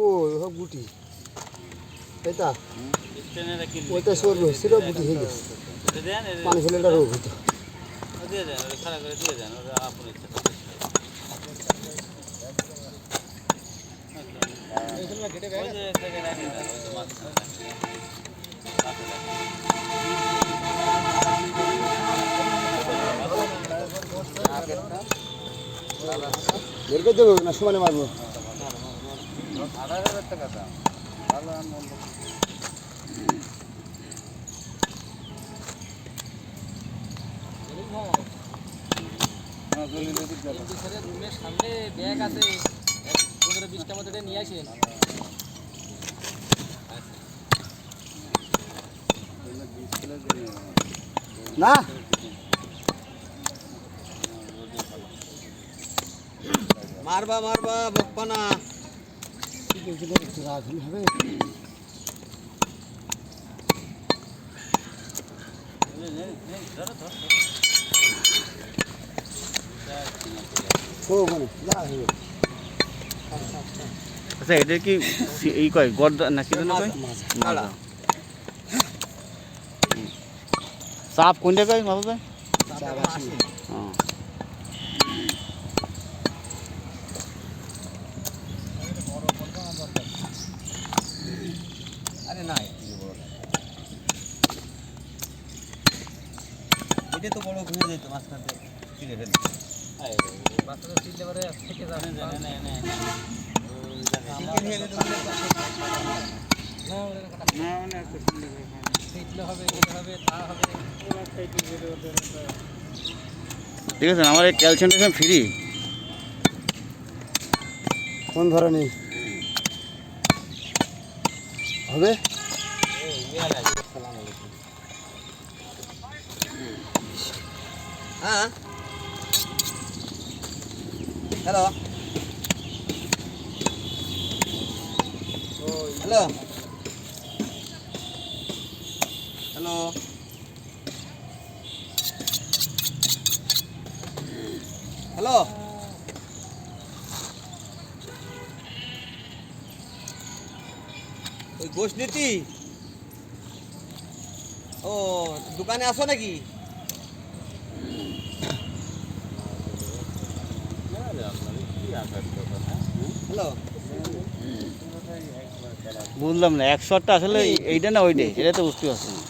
ও সব গুটি এটা ওইটা সরবে সেটা গুটি হয়ে গেছে পানি ফেলে এটা রোগ হতো বের করে দেবো না সমানে মারবো রুমের সামনে ব্যাগ আছে 15-20টা মতো নিয়ে আসেন না মারবা মারবা বকবা না হবে আচ্ছা এটা কি এই কয় গর্দা নাকি মাজা চাপ কোনটা কয় মাপা কয় আরে না এটা তো বড় ঘুরে যেত মাঝখানে ছিঁড়ে ফেলে বাচ্চাটা ছিঁড়লে পরে থেকে যাবে ঠিক আছে আমার এই ক্যালসিয়াম ফ্রি কোন ধরনের হবে হ্যাঁ হ্যালো হ্যালো হ্যালো হ্যালো ওই গোশ নীতি ও দোকানে আসো নাকি হ্যালো বুঝলাম না 100টা আসলে এইটা না ওইটাই এটা তো বুঝতে পারছি না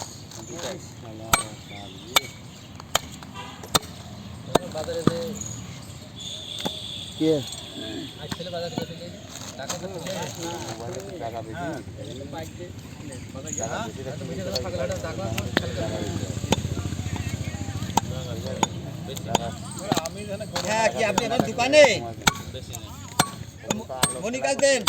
বাজারে যে কে আসলে বাজারে গেছে টাকা তো টাকা বেশি বাইক দিয়ে বাজারে গেছে টাকা টাকা হ্যাঁ কি আপনি আমার দোকানে মনিকাল দেন